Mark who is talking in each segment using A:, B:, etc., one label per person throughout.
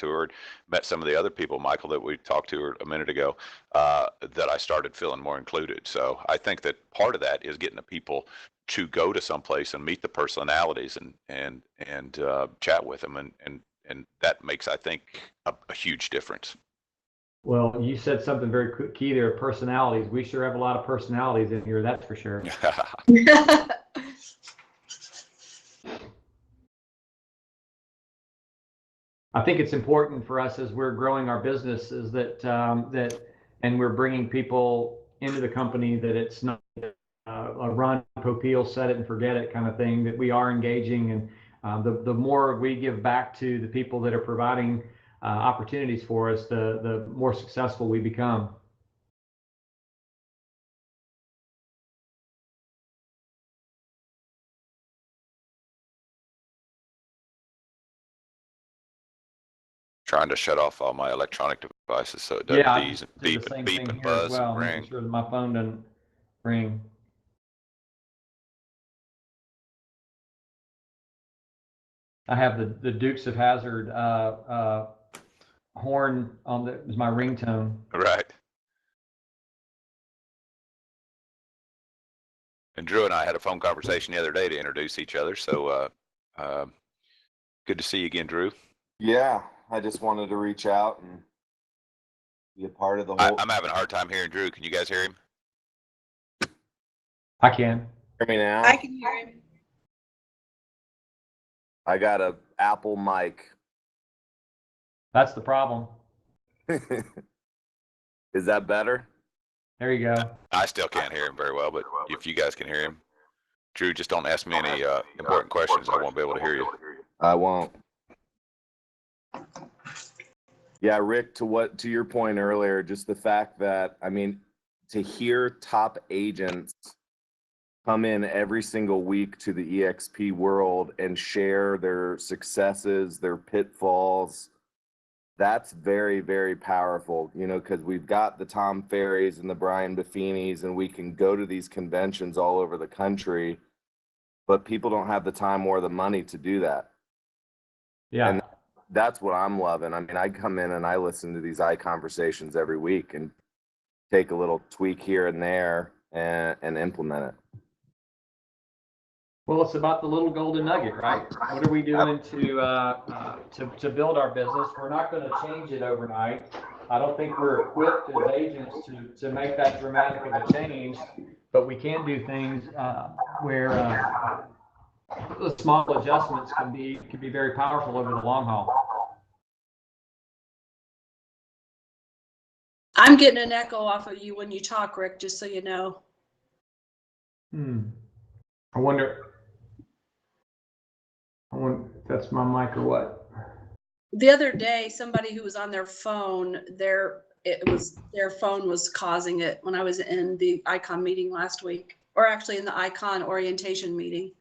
A: to her, met some of the other people, Michael, that we talked to a minute ago, that I started feeling more included. So I think that part of that is getting the people to go to someplace and meet the personalities and chat with them, and that makes, I think, a huge difference.
B: Well, you said something very key there, personalities. We sure have a lot of personalities in here, that's for sure. I think it's important for us as we're growing our business is that and we're bringing people into the company, that it's not a Ron Popeil set it and forget it kind of thing, that we are engaging, and the more we give back to the people that are providing opportunities for us, the more successful we become.
A: Trying to shut off all my electronic devices so it doesn't beep and buzz and ring.
B: Make sure that my phone doesn't ring. I have the Dukes of Hazzard horn on is my ringtone.
A: Right. And Drew and I had a phone conversation the other day to introduce each other. So good to see you again, Drew.
C: Yeah, I just wanted to reach out and be a part of the whole.
A: I'm having a hard time hearing Drew. Can you guys hear him?
B: I can.
C: Hear me now?
D: I can hear him.
C: I got a Apple mic.
B: That's the problem.
C: Is that better?
B: There you go.
A: I still can't hear him very well, but if you guys can hear him, Drew, just don't ask me any important questions. I won't be able to hear you.
C: I won't. Yeah, Rick, to your point earlier, just the fact that, I mean, to hear top agents come in every single week to the EXP world and share their successes, their pitfalls, that's very, very powerful, you know, because we've got the Tom Ferrys and the Brian Buffinis, and we can go to these conventions all over the country, but people don't have the time or the money to do that.
B: Yeah.
C: And that's what I'm loving. I mean, I come in and I listen to these ICONversations every week and take a little tweak here and there and implement it.
B: Well, it's about the little golden nugget, right? What are we doing to build our business? We're not going to change it overnight. I don't think we're equipped as agents to make that dramatic of a change, but we can do things where the small adjustments can be very powerful over the long haul.
D: I'm getting an echo off of you when you talk, Rick, just so you know.
B: I wonder if that's my mic or what.
D: The other day, somebody who was on their phone, their phone was causing it when I was in the ICON meeting last week, or actually in the ICON orientation meeting.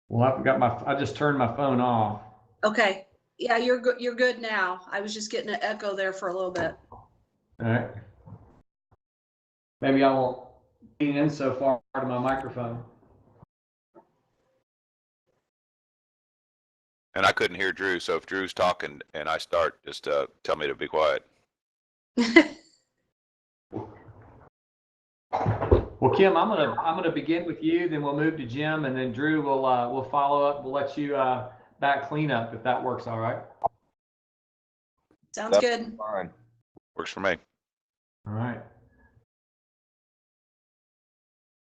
B: Well, I just turned my phone off.
D: Okay. Yeah, you're good now. I was just getting an echo there for a little bit.
B: All right. Maybe I won't lean in so far to my microphone.
A: And I couldn't hear Drew, so if Drew's talking and I start, just tell me to be quiet.
B: Well, Kim, I'm gonna begin with you, then we'll move to Jim, and then Drew will follow up. We'll let you back clean up if that works. All right.
D: Sounds good.
C: Fine.
A: Works for me.
B: All right.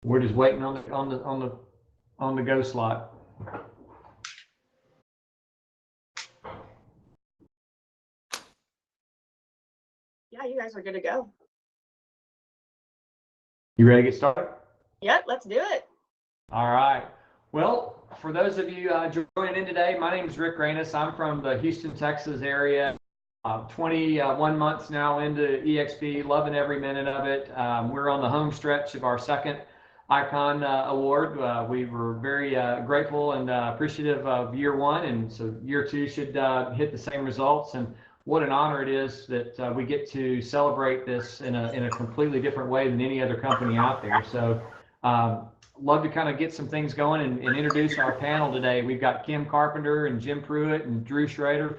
B: We're just waiting on the go slot.
E: Yeah, you guys are good to go.
B: You ready to get started?
E: Yep, let's do it.
B: All right. Well, for those of you joining in today, my name is Rick Ranis. I'm from the Houston, Texas area. 21 months now into EXP, loving every minute of it. We're on the home stretch of our second ICON award. We were very grateful and appreciative of year one, and so year two should hit the same results. And what an honor it is that we get to celebrate this in a completely different way than any other company out there. So Love to kind of get some things going and introduce our panel today. We've got Kim Carpenter and Jim Pruitt and Drew Schrader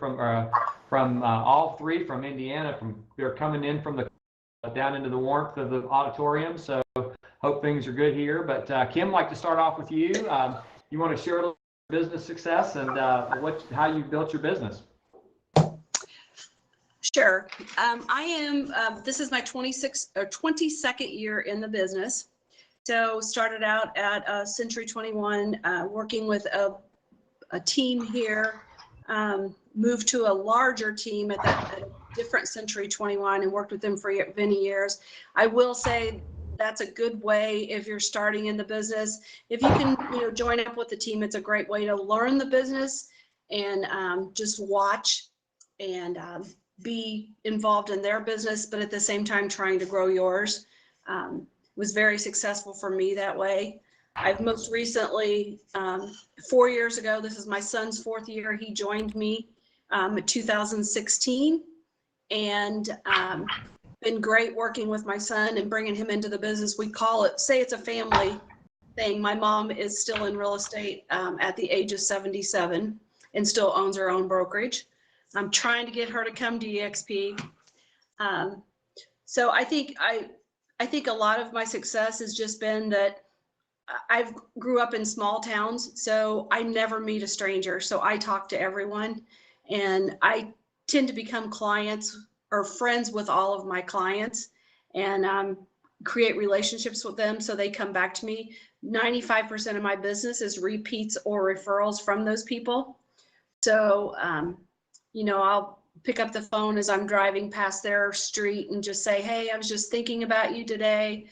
B: from all three from Indiana. They're coming in from the down into the warmth of the auditorium. So hope things are good here. But Kim, I'd like to start off with you. You want to share a little business success and how you built your business?
D: Sure. I am, this is my 22nd year in the business. So started out at Century 21, working with a team here, moved to a larger team at a different Century 21 and worked with them for many years. I will say that's a good way if you're starting in the business. If you can, join up with the team, it's a great way to learn the business and just watch and be involved in their business, but at the same time trying to grow yours. Was very successful for me that way. I've most recently, 4 years ago, this is my son's 4th year, he joined me in 2016, and been great working with my son and bringing him into the business. We call it, say it's a family thing. My mom is still in real estate at the age of 77 and still owns her own brokerage. I'm trying to get her to come to EXP. So I think a lot of my success has just been that I've grew up in small towns, so I never meet a stranger. So I talk to everyone, and I tend to become clients or friends with all of my clients and create relationships with them so they come back to me. 95% of my business is repeats or referrals from those people. So, I'll pick up the phone as I'm driving past their street and just say, hey, I was just thinking about you today,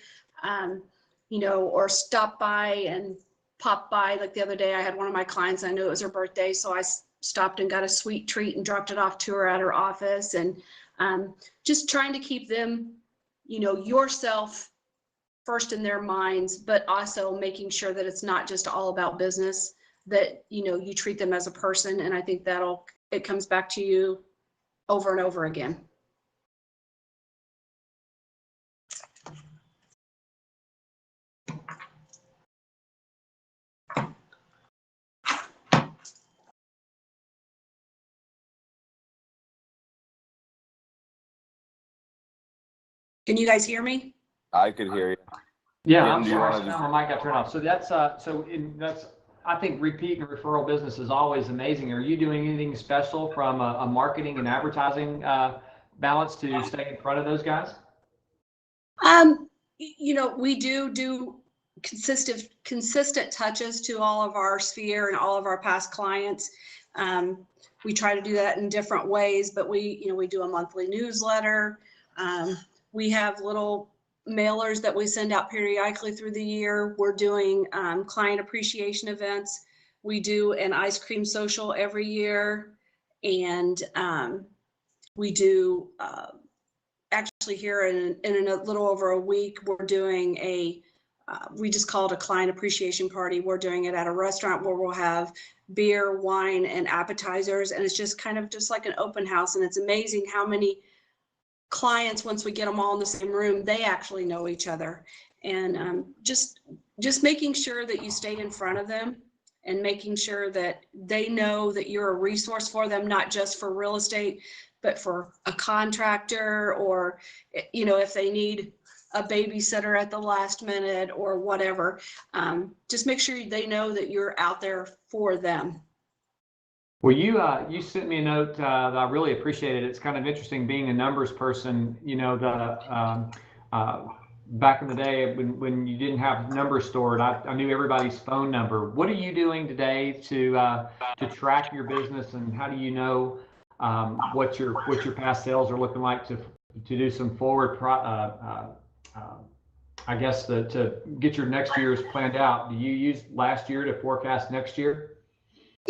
D: or stop by and pop by. Like the other day, I had one of my clients, I knew it was her birthday, so I stopped and got a sweet treat and dropped it off to her at her office. And just trying to keep them, yourself first in their minds, but also making sure that it's not just all about business, that, you treat them as a person. And I think it comes back to you over and over again. Can you guys hear me?
C: I could hear you.
B: Yeah,
C: Jim,
B: I'm
C: do you
B: sorry,
C: wanna just-
B: my mic got turned off. So that's I think repeat and referral business is always amazing. Are you doing anything special from a marketing and advertising balance to stay in front of those guys?
D: We do consistent touches to all of our sphere and all of our past clients. We try to do that in different ways, but we do a monthly newsletter. We have little mailers that we send out periodically through the year. We're doing client appreciation events. We do an ice cream social every year. And we do actually here in a little over a week, we're doing we just call it a client appreciation party. We're doing it at a restaurant where we'll have beer, wine, and appetizers. And it's just kind of just like an open house. And it's amazing how many clients, once we get them all in the same room, they actually know each other. And just making sure that you stay in front of them and making sure that they know that you're a resource for them, not just for real estate, but for a contractor, or, if they need a babysitter at the last minute or whatever. Just make sure they know that you're out there for them.
B: Well, you sent me a note that I really appreciated. It's kind of interesting being a numbers person. Back in the day when you didn't have numbers stored, I knew everybody's phone number. What are you doing today to track your business, and how do you know what your past sales are looking like to do some forward I guess to get your next year's planned out? Do you use last year to forecast next year?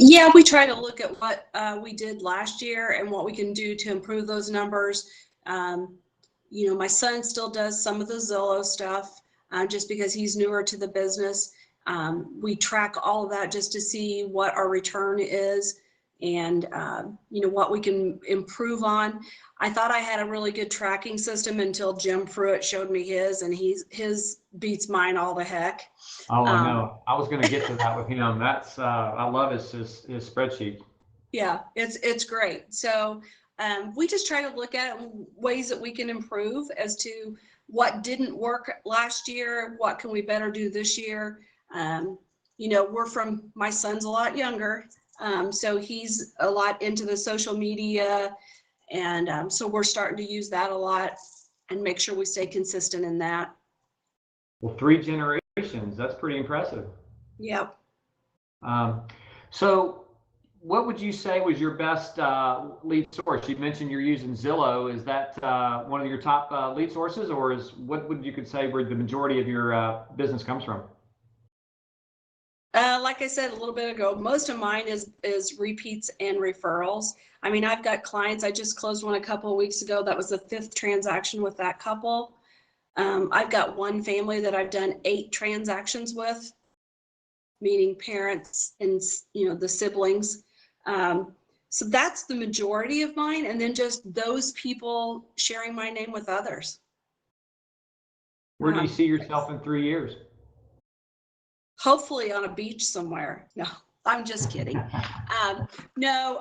D: Yeah, we try to look at what we did last year and what we can do to improve those numbers. My son still does some of the Zillow stuff just because he's newer to the business. We track all of that just to see what our return is. and you know, what we can improve on. I thought I had a really good tracking system until Jim Pruitt showed me his, and his beats mine all the heck.
B: Oh, I know. I was going to get to that with him. That's I love his spreadsheet.
D: Yeah, it's great. So we just try to look at ways that we can improve as to what didn't work last year, what can we better do this year. You know, my son's a lot younger, so he's a lot into the social media, and so we're starting to use that a lot and make sure we stay consistent in that.
B: Well, 3 generations, that's pretty impressive.
D: Yep.
B: So what would you say was your best lead source? You mentioned you're using Zillow. Is that one of your top lead sources, or what would you could say where the majority of your business comes from?
D: Like I said a little bit ago, most of mine is repeats and referrals. I mean, I've got clients. I just closed one a couple of weeks ago. That was the 5th transaction with that couple. I've got one family that I've done 8 transactions with, meaning parents and, you know, the siblings. So that's the majority of mine. And then just those people sharing my name with others.
B: Where do you see yourself in 3 years?
D: Hopefully on a beach somewhere. No, I'm just kidding. No,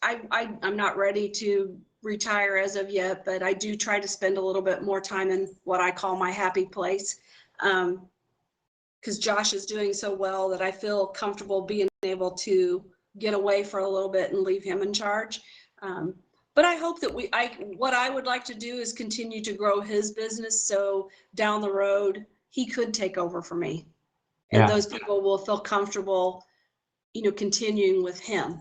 D: I'm not ready to retire as of yet, but I do try to spend a little bit more time in what I call my happy place. Because Josh is doing so well that I feel comfortable being able to get away for a little bit and leave him in charge. But I hope that what I would like to do is continue to grow his business. So down the road, he could take over for me. And
B: Yeah.
D: those people will feel comfortable, you know, continuing with him.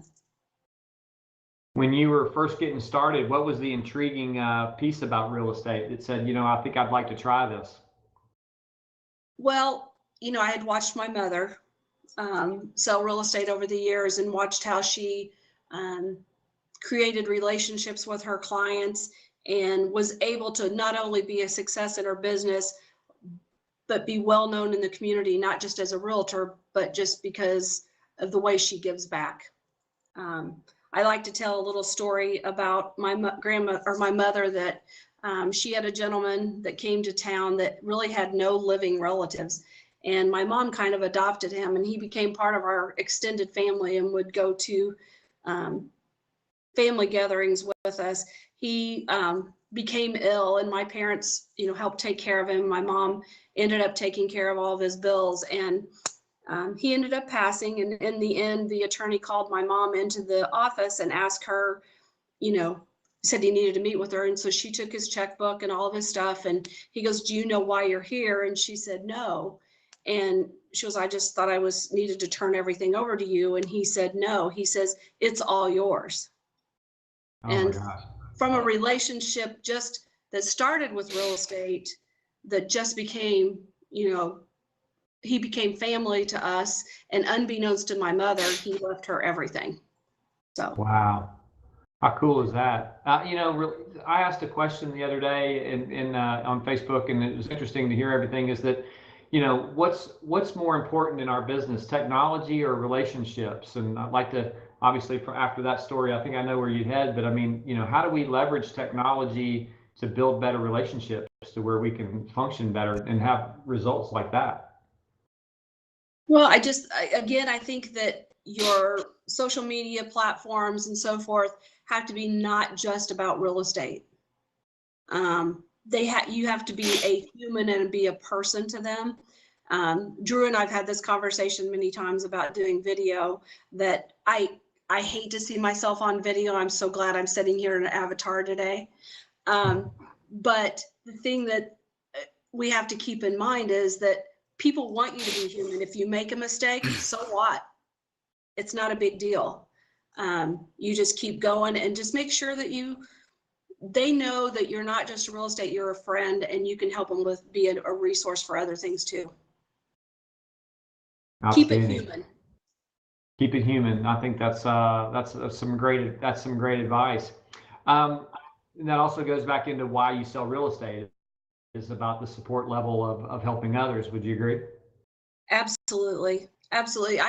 B: When you were first getting started, what was the intriguing piece about real estate that said, you know, I think I'd like to try this?
D: Well, you know, I had watched my mother sell real estate over the years and watched how she created relationships with her clients and was able to not only be a success in her business, but be well known in the community, not just as a realtor, but just because of the way she gives back. I like to tell a little story about my grandma or my mother that she had a gentleman that came to town that really had no living relatives. And my mom kind of adopted him, and he became part of our extended family and would go to family gatherings with us. He became ill, and my parents, you know, helped take care of him. My mom ended up taking care of all of his bills, and he ended up passing. And in the end, the attorney called my mom into the office and asked her, you know, said he needed to meet with her. And so she took his checkbook and all of his stuff. And he goes, "Do you know why you're here?" And she said, "No." And she goes, "I just thought I needed to turn everything over to you." And he said, "No." He says, "It's all yours."
B: Oh my
D: And
B: gosh.
D: from a relationship just that started with real estate, that just became, you know, he became family to us, and unbeknownst to my mother, he left her everything. So
B: Wow. How cool is that? You know, I asked a question the other day on Facebook, and it was interesting to hear everything. Is that, you know, what's more important in our business, technology or relationships? And I'd like to, obviously, after that story, I think I know where you head. But I mean, you know, how do we leverage technology to build better relationships to where we can function better and have results like that?
D: well, again, I think that your social media platforms and so forth have to be not just about real estate. You have to be a human and be a person to them. Drew and I've had this conversation many times about doing video, that I hate to see myself on video. I'm so glad I'm sitting here in an avatar today. But the thing that we have to keep in mind is that people want you to be human. If you make a mistake, so what? It's not a big deal. You just keep going and just make sure that they know that you're not just real estate, you're a friend, and you can help them be a resource for other things too. Keep it human.
B: Keep it human. I think that's some great advice. And that also goes back into why you sell real estate. Is about the support level of helping others. Would you agree?
D: Absolutely. Absolutely.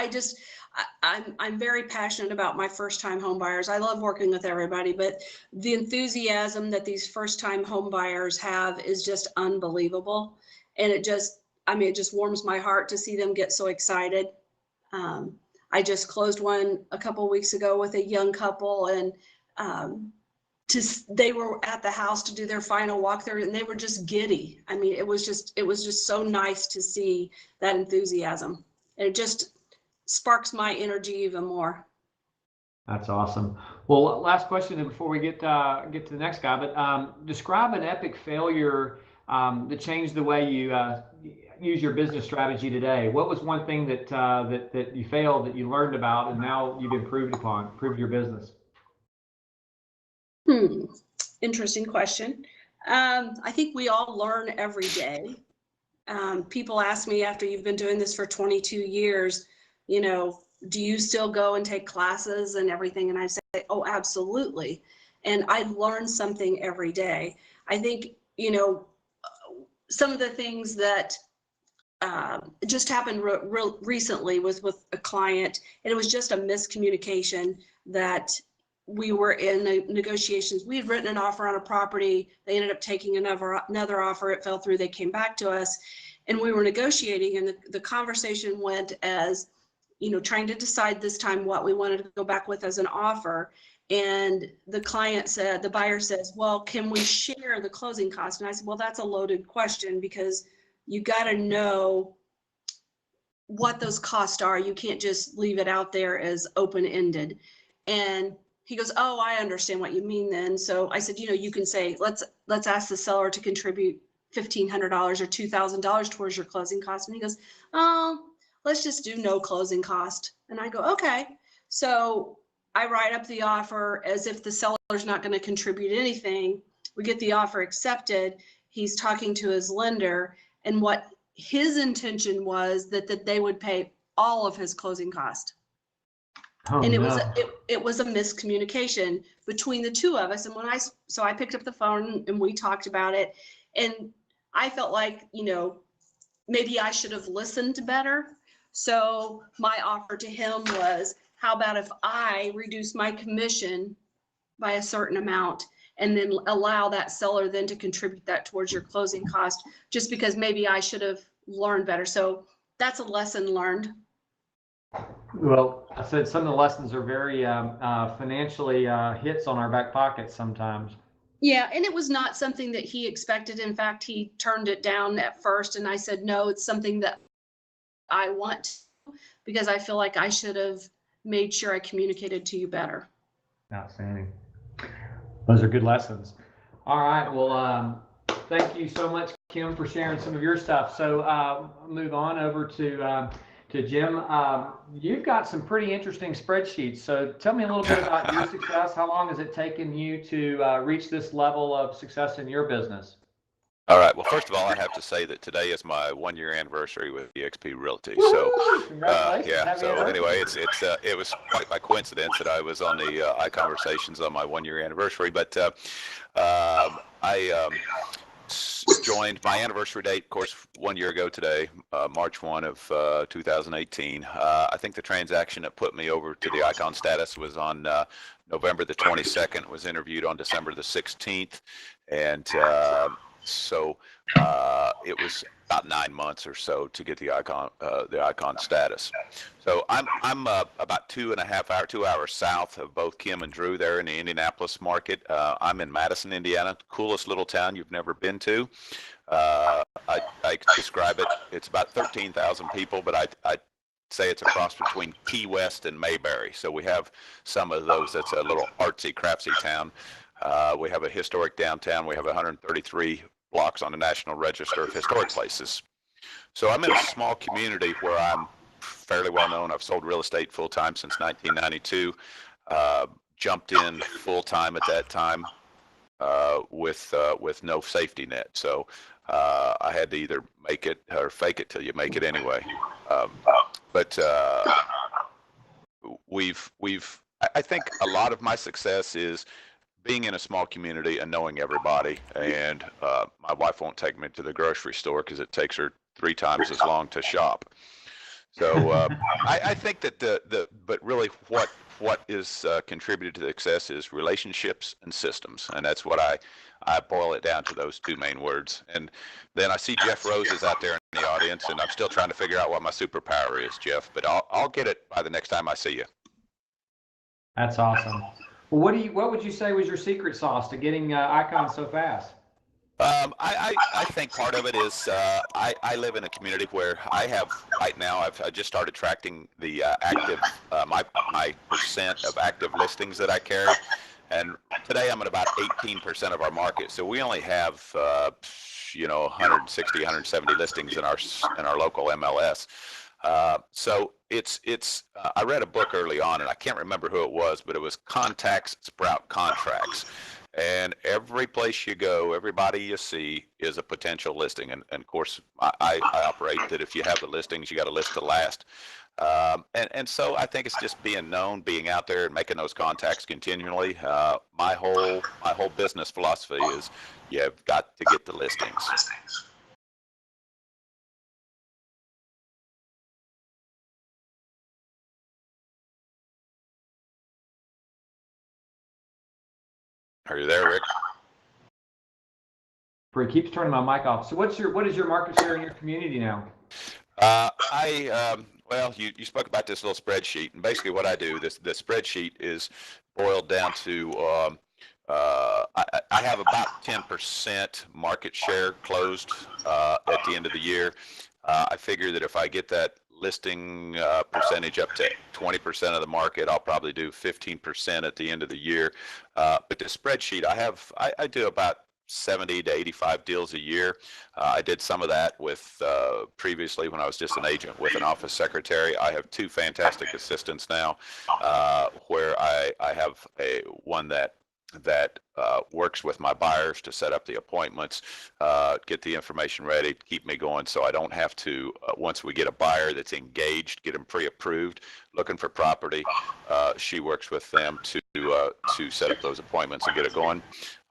D: I'm very passionate about my first time home buyers. I love working with everybody, but the enthusiasm that these first time home buyers have is just unbelievable. And it just warms my heart to see them get so excited. I just closed one a couple of weeks ago with a young couple, and they were at the house to do their final walkthrough, and they were just giddy. I mean, it was just so nice to see that enthusiasm. And it just sparks my energy even more.
B: That's awesome. Well, last question before we get to the next guy, but describe an epic failure that changed the way you use your business strategy today. What was one thing that you failed that you learned about and now you've improved your business?
D: Interesting question. I think we all learn every day. People ask me after you've been doing this for 22 years, do you still go and take classes and everything? And I say, oh, absolutely. And I learn something every day. I think, some of the things that just happened recently was with a client, and it was just a miscommunication that we were in negotiations. We had written an offer on a property. They ended up taking another offer. It fell through. They came back to us, and we were negotiating, and the conversation went as, trying to decide this time what we wanted to go back with as an offer. And the buyer says, well, can we share the closing cost? And I said, well, that's a loaded question, because you got to know what those costs are. You can't just leave it out there as open-ended. And he goes, oh, I understand what you mean then. So I said, you can say, let's ask the seller to contribute $1,500 or $2,000 towards your closing cost. And he goes, oh, let's just do no closing cost. And I go, okay. So I write up the offer as if the seller's not going to contribute anything. We get the offer accepted. He's talking to his lender, and what his intention was that they would pay all of his closing cost.
B: Oh,
D: and it
B: no.
D: was a miscommunication between the two of us. And so I picked up the phone and we talked about it, and I felt like, maybe I should have listened better. So my offer to him was, how about if I reduce my commission by a certain amount and then allow that seller then to contribute that towards your closing cost, just because maybe I should have learned better. So that's a lesson learned.
B: Well, I said some of the lessons are very financially hits on our back pockets sometimes.
D: Yeah, and it was not something that he expected. In fact, he turned it down at first, and I said, no, it's something that I want, because I feel like I should have made sure I communicated to you better.
B: Outstanding. Those are good lessons. All right. Well, thank you so much, Kim, for sharing some of your stuff. So move on over to Jim. You've got some pretty interesting spreadsheets. So tell me a little bit about your success. How long has it taken you to reach this level of success in your business?
A: All right. Well, first of all, I have to say that today is my 1-year anniversary with eXp Realty. So,
B: congratulations.
A: yeah.
B: Happy
A: So
B: anniversary.
A: anyway, it was quite by coincidence that I was on the ICONversations on my 1-year anniversary. But I joined my anniversary date, of course, 1 year ago today, March 1 of 2018. I think the transaction that put me over to the ICON status was on November the 22nd. Was interviewed on December the 16th, and so it was about 9 months or so to get the icon status. So I'm about 2 hours south of both Kim and Drew there in the Indianapolis market. I'm in Madison, Indiana, coolest little town you've never been to. I describe it. It's about 13,000 people, but I say it's a cross between Key West and Mayberry. So we have some of those. That's a little artsy, craftsy town. We have a historic downtown. We have 133 blocks on the National Register of Historic Places. So I'm in a small community where I'm fairly well known. I've sold real estate full time since 1992. Jumped in full time at that time with no safety net. So I had to either make it or fake it till you make it anyway. But I think a lot of my success is being in a small community and knowing everybody. And my wife won't take me to the grocery store because it takes her 3 times as long to shop. So I think that but really what is contributed to the success is relationships and systems, and that's what I boil it down to, those two main words. And then I see Jeff Rose is out there in the audience, and I'm still trying to figure out what my superpower is, Jeff. But I'll get it by the next time I see you.
B: That's awesome. Well, what would you say was your secret sauce to getting Icon so fast?
A: I think part of it is I live in a community where I have right now I just started tracking the active my percent of active listings that I carry, and today I'm at about 18% of our market. So we only have 160, 170 listings in our local MLS. So it's I read a book early on, and I can't remember who it was, but it was Contacts Sprout Contracts. And every place you go, everybody you see is a potential listing. And of course, I operate that if you have the listings, you got to list to last. And so I think it's just being known, being out there and making those contacts continually. My whole business philosophy is you've got to get the listings. Are you there, Rick?
B: He keeps turning my mic off. So what is your market share in your community now?
A: Well, you spoke about this little spreadsheet, and basically what I do, the spreadsheet is boiled down to I have about 10% market share closed at the end of the year. I figure that if I get that listing percentage up to 20% of the market, I'll probably do 15% at the end of the year. But the spreadsheet, I do about 70 to 85 deals a year. I did some of that with previously when I was just an agent with an office secretary. I have two fantastic assistants now, where I have one that works with my buyers to set up the appointments, get the information ready, keep me going, so I don't have to, once we get a buyer that's engaged, get them pre-approved, looking for property, she works with them to set up those appointments and get it going.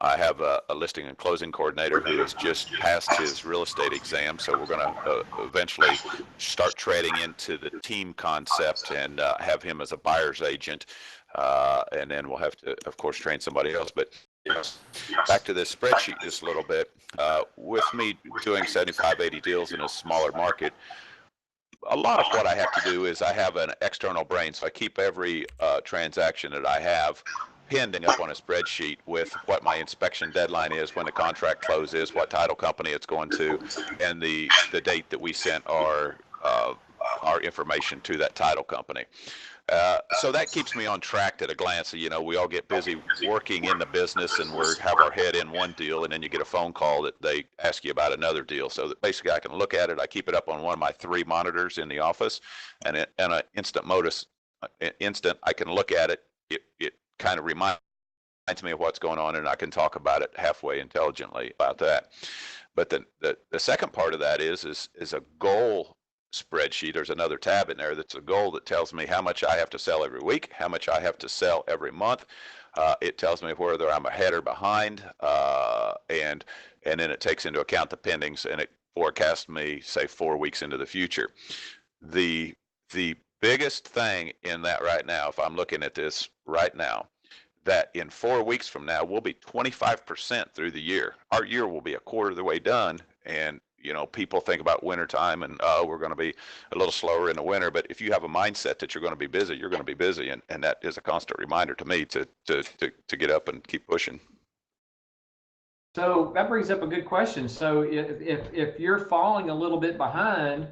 A: I have a listing and closing coordinator who has just passed his real estate exam, so we're going to eventually start treading into the team concept and have him as a buyer's agent. And then we'll have to, of course, train somebody else. But back to this spreadsheet just a little bit. With me doing 75, 80 deals in a smaller market, a lot of what I have to do is I have an external brain. So I keep every transaction that I have pending up on a spreadsheet with what my inspection deadline is, when the contract close is, what title company it's going to, and the date that we sent our information to that title company. So that keeps me on track at a glance. You know, we all get busy working in the business and we have our head in one deal, and then you get a phone call that they ask you about another deal. So that basically I can look at it. I keep it up on one of my 3 monitors in the office, and in an instant I can look at it. It kind of reminds me of what's going on, and I can talk about it halfway intelligently about that. But the second part of that is a goal spreadsheet. There's another tab in there that's a goal that tells me how much I have to sell every week, how much I have to sell every month. It tells me whether I'm ahead or behind, and then it takes into account the pendings, and it forecasts me, say, 4 weeks into the future. The biggest thing in that right now, if I'm looking at this right now, that in 4 weeks from now, we'll be 25% through the year. Our year will be a quarter of the way done, and you know, people think about wintertime and we're going to be a little slower in the winter. But if you have a mindset that you're going to be busy, you're going to be busy, and that is a constant reminder to me to get up and keep pushing.
B: So that brings up a good question. So if you're falling a little bit behind,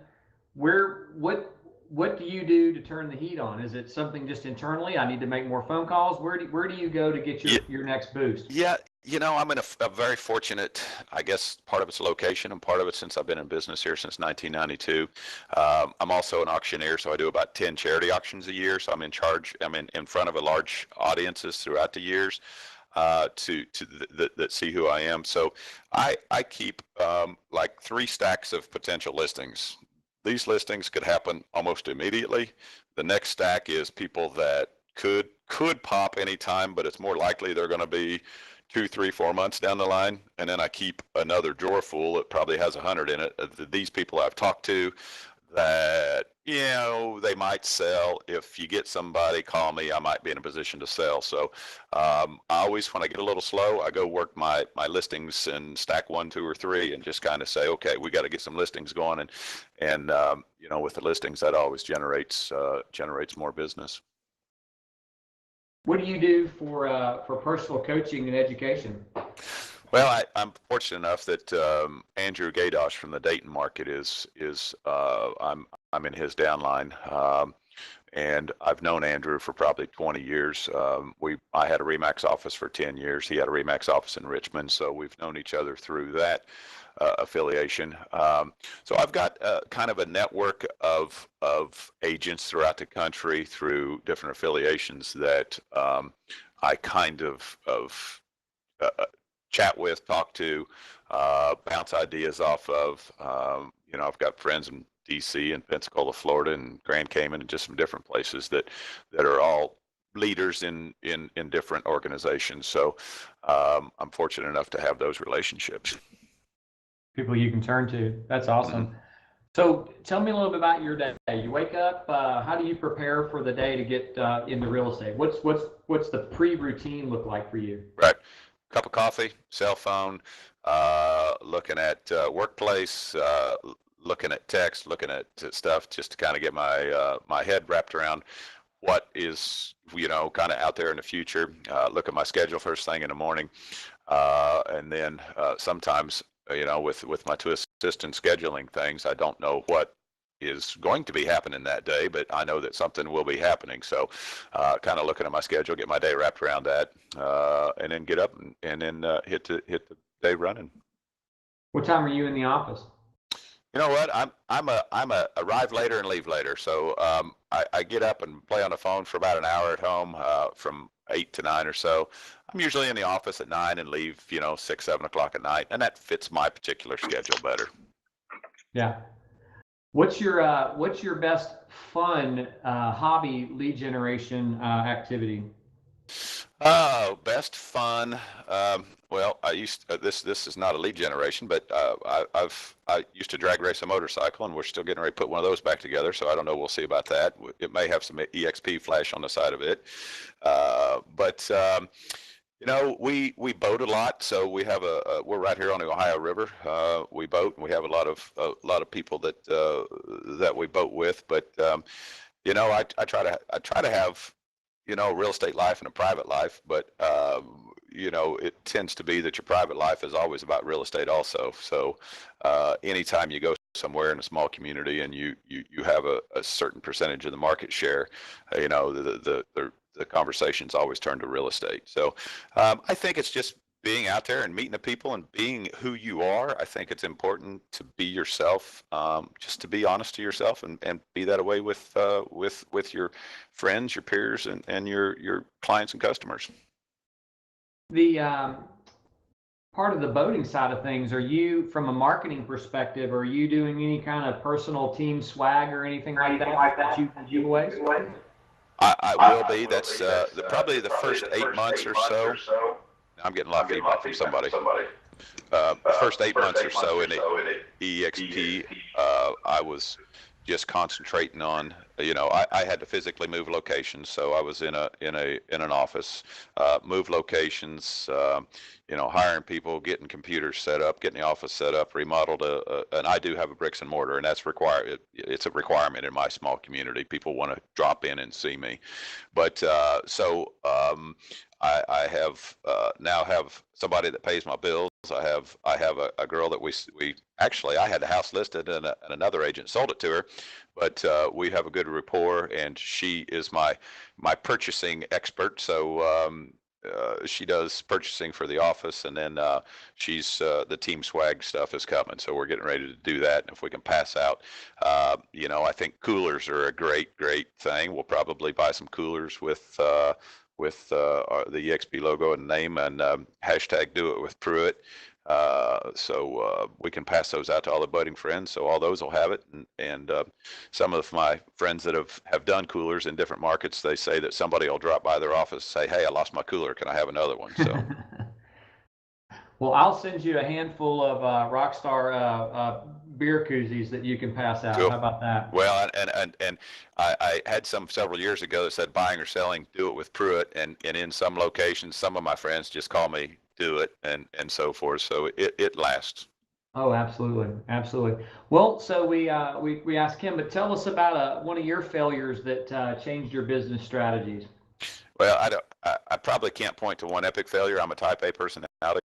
B: what do you do to turn the heat on? Is it something just internally? I need to make more phone calls. Where do you go to get your next boost?
A: Yeah, you know, I'm in a very fortunate, I guess part of it's location and part of it since I've been in business here since 1992. I'm also an auctioneer, so I do about 10 charity auctions a year. So I'm in charge. I'm in front of a large audiences throughout the years that see who I am. So I keep like 3 stacks of potential listings. These listings could happen almost immediately. The next stack is people that could pop anytime, but it's more likely they're going to be 2, 3, 4 months down the line. And then I keep another drawer full that probably has 100 in it. These people I've talked to that, they might sell. If you get somebody, call me, I might be in a position to sell. So I always, when I get a little slow, I go work my listings and stack 1, 2, or 3 and just kind of say, okay, we got to get some listings going. And with the listings, that always generates more business.
B: What do you do for personal coaching and education?
A: Well, I'm fortunate enough that Andrew Gadosh from the Dayton market is I'm in his downline, and I've known Andrew for probably 20 years. I had a Remax office for 10 years. He had a Remax office in Richmond, so we've known each other through that affiliation. So I've got kind of a network of agents throughout the country through different affiliations that I kind of chat with, talk to, bounce ideas off of. I've got friends in DC and Pensacola, Florida, and Grand Cayman, and just some different places that are all leaders in different organizations. So I'm fortunate enough to have those relationships.
B: People you can turn to. That's awesome.
A: Mm-hmm.
B: So tell me a little bit about your day. You wake up. How do you prepare for the day to get into real estate? What's the pre-routine look like for you?
A: Right. Cup of coffee, cell phone, looking at workplace, looking at text, looking at stuff, just to kind of get my head wrapped around what is kind of out there in the future. Look at my schedule first thing in the morning, and then sometimes with my 2 assistants scheduling things, I don't know what is going to be happening that day, but I know that something will be happening. So kind of looking at my schedule, get my day wrapped around that, and then get up and then hit the day running.
B: What time are you in the office?
A: You know what? I'm a arrive later and leave later. So I get up and play on the phone for about an hour at home, from 8 to 9 or so. I'm usually in the office at 9 and leave 6, 7 o'clock at night, and that fits my particular schedule better.
B: Yeah. What's your best fun hobby lead generation activity?
A: Oh, best fun. Well, this is not a lead generation, but I used to drag race a motorcycle, and we're still getting ready to put one of those back together. So I don't know. We'll see about that. It may have some EXP flash on the side of it, but we boat a lot. So we have we're right here on the Ohio River. We boat, and we have a lot of people that we boat with. But I try to have real estate life and a private life, but it tends to be that your private life is always about real estate also. So anytime you go somewhere in a small community and you have a certain percentage of the market share, the conversations always turn to real estate. So I think it's just being out there and meeting the people and being who you are. I think it's important to be yourself, just to be honest to yourself and be that way with your friends, your peers, and your clients and customers.
B: The part of the boating side of things, are you, from a marketing perspective, are you doing any kind of personal team swag or anything like that you can give away?
A: I will be. That's probably the first 8 months or so. I'm getting a lot of feedback from somebody. The first 8 months or so in the EXP, I was just concentrating on, I had to physically move locations. So I was in an office, move locations, hiring people, getting computers set up, getting the office set up, remodeled, and I do have a bricks and mortar, and that's required. It's a requirement in my small community. People want to drop in and see me. But I have now have somebody that pays my bills. I have a girl that we actually, I had the house listed, and another agent sold it to her, but we have a good rapport, and she is my purchasing expert. So she does purchasing for the office, and then she's the team swag stuff is coming, so we're getting ready to do that. And if we can pass out, I think coolers are a great thing. We'll probably buy some coolers with the EXP logo and name, and hashtag do it with Pruitt. So we can pass those out to all the boating friends, so all those will have it. And some of my friends that have done coolers in different markets, they say that somebody will drop by their office and say, hey, I lost my cooler, can I have another one? So
B: well, I'll send you a handful of Rockstar beer koozies that you can pass out.
A: Cool.
B: How about that?
A: Well, and I had some several years ago that said buying or selling, do it with Pruitt, and in some locations, some of my friends just call me do it and so forth. So it lasts.
B: Oh, absolutely, absolutely. Well, so we asked him, but tell us about one of your failures that changed your business strategies.
A: Well, I probably can't point to one epic failure. I'm a type A personality.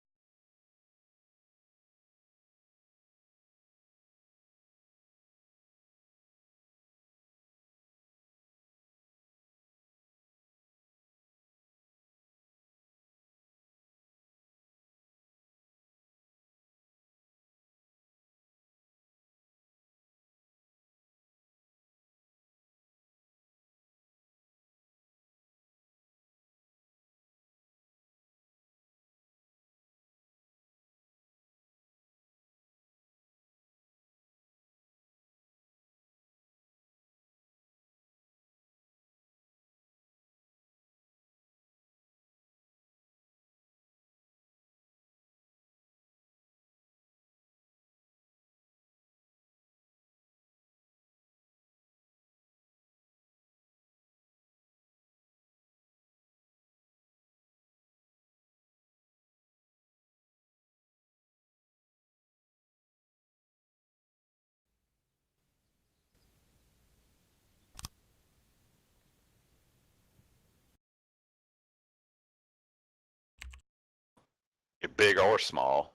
A: Big or small,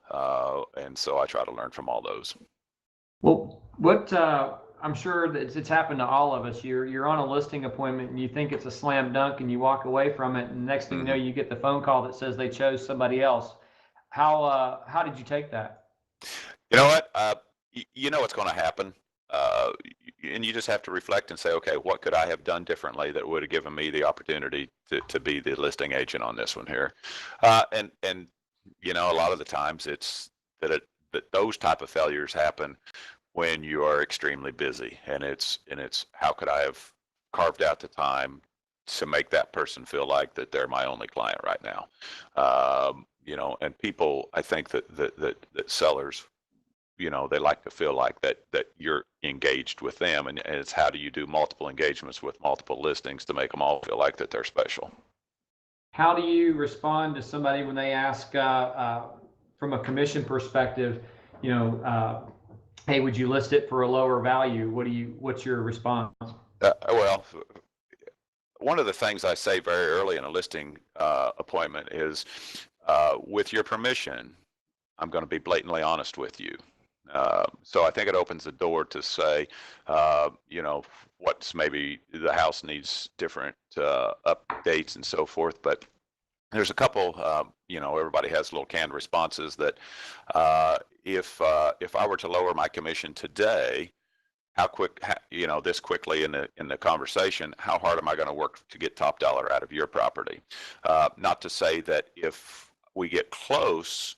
A: and so I try to learn from all those.
B: Well, I'm sure that it's happened to all of us. You're on a listing appointment and you think it's a slam dunk, and you walk away from it, and the next thing you know, you get the phone call that says they chose somebody else. How did you take that?
A: You know what? You know what's going to happen, and you just have to reflect and say, okay, what could I have done differently that would have given me the opportunity to be the listing agent on this one here? And you know, a lot of the times it's that those type of failures happen when you are extremely busy, and it's how could I have carved out the time to make that person feel like that they're my only client right now. You know, and people, I think that sellers, you know, they like to feel like that you're engaged with them, and it's how do you do multiple engagements with multiple listings to make them all feel like that they're special.
B: How do you respond to somebody when they ask from a commission perspective, you know, hey, would you list it for a lower value? What's your response?
A: Well, one of the things I say very early in a listing appointment is, with your permission, I'm going to be blatantly honest with you. So I think it opens the door to say, you know, what's maybe the house needs different updates and so forth. But there's a couple, you know, everybody has little canned responses that if I were to lower my commission today, you know, this quickly in the conversation, how hard am I going to work to get top dollar out of your property? Not to say that if we get close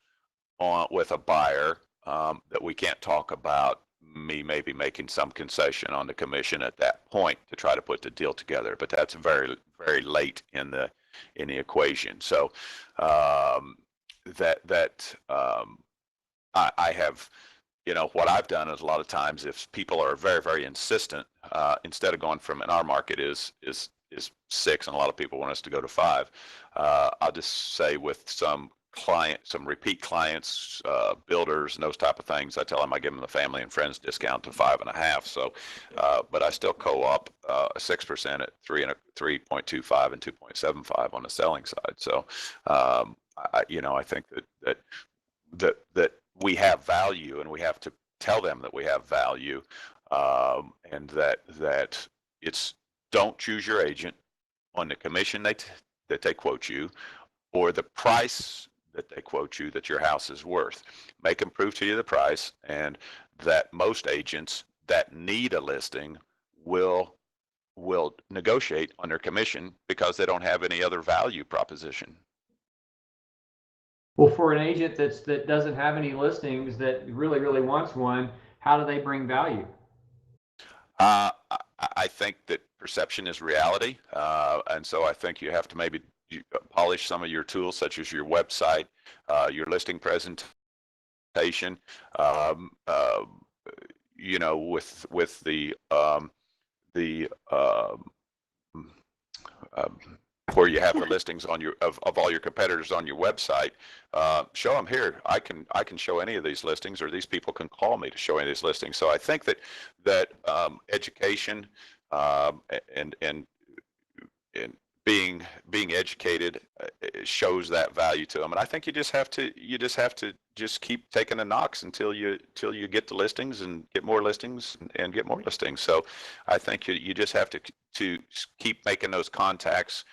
A: with a buyer, that we can't talk about me maybe making some concession on the commission at that point to try to put the deal together, but that's very, very late in the equation. So I have, you know, what I've done is a lot of times if people are very, very insistent, instead of going from, in our market is 6, and a lot of people want us to go to 5. I'll just say with some repeat clients, builders, and those type of things, I tell them I give them the family and friends discount to 5.5. So, but I still co-op 6% at 3.25 and 2.75 on the selling side. So, you know, I think that we have value, and we have to tell them that we have value, and that it's, don't choose your agent on the commission that they quote you, or the price that they quote you that your house is worth. Make them prove to you the price, and that most agents that need a listing will negotiate on their commission because they don't have any other value proposition.
B: Well, for an agent that doesn't have any listings that really wants one, how do they bring value?
A: I think that perception is reality, and so I think you have to maybe polish some of your tools, such as your website, your listing presentation, you know, with the um, where you have the listings on your of all your competitors on your website, show them here. I can show any of these listings, or these people can call me to show any of these listings. So I think that education and and being educated shows that value to them. And I think you just keep taking the knocks until you get the listings and get more listings and get more listings. So I think you just have to keep making those contacts,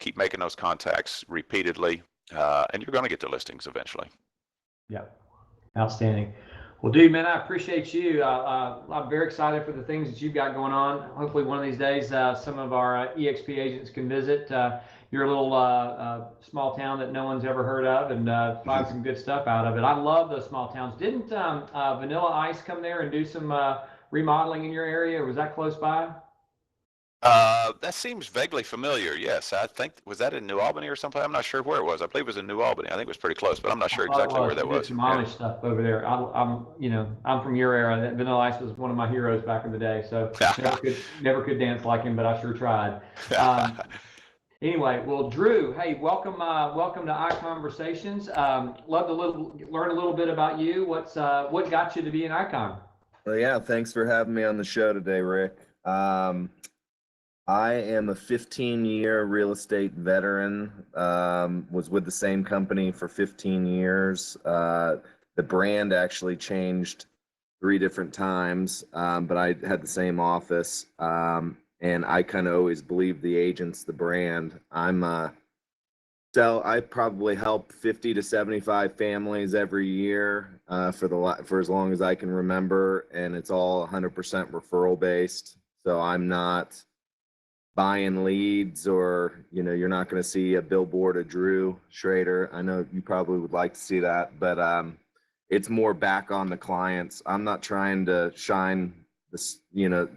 A: keep making those contacts repeatedly, and you're going to get the listings eventually.
B: Yeah, outstanding. Well, dude, man, I appreciate you. I'm very excited for the things that you've got going on. Hopefully, one of these days, some of our EXP agents can visit your little small town that no one's ever heard of, and find some good stuff out of it. I love those small towns. Didn't Vanilla Ice come there and do some remodeling in your area? Or was that close by?
A: That seems vaguely familiar. Yes, I think, was that in New Albany or something? I'm not sure where it was. I believe it was in New Albany. I think it was pretty close, but I'm not
B: I
A: sure
B: thought it
A: exactly where
B: was.
A: that
B: We did
A: was.
B: some
A: Yeah.
B: Amish stuff over there. I'm from your era. That Vanilla Ice was one of my heroes back in the day. So never could dance like him, but I sure tried. Anyway, well, Drew, hey, welcome to ICONversations. Love to learn a little bit about you. What got you to be an Icon?
C: Well, yeah, thanks for having me on the show today, Rick. I am a 15-year real estate veteran. Was with the same company for 15 years. The brand actually changed 3 different times, but I had the same office. And I kind of always believed the agent's the brand. So I probably help 50 to 75 families every year for as long as I can remember, and it's all 100% referral based. So I'm not buying leads, or you're not going to see a billboard of Drew Schrader. I know you probably would like to see that, but it's more back on the clients. I'm not trying to shine this,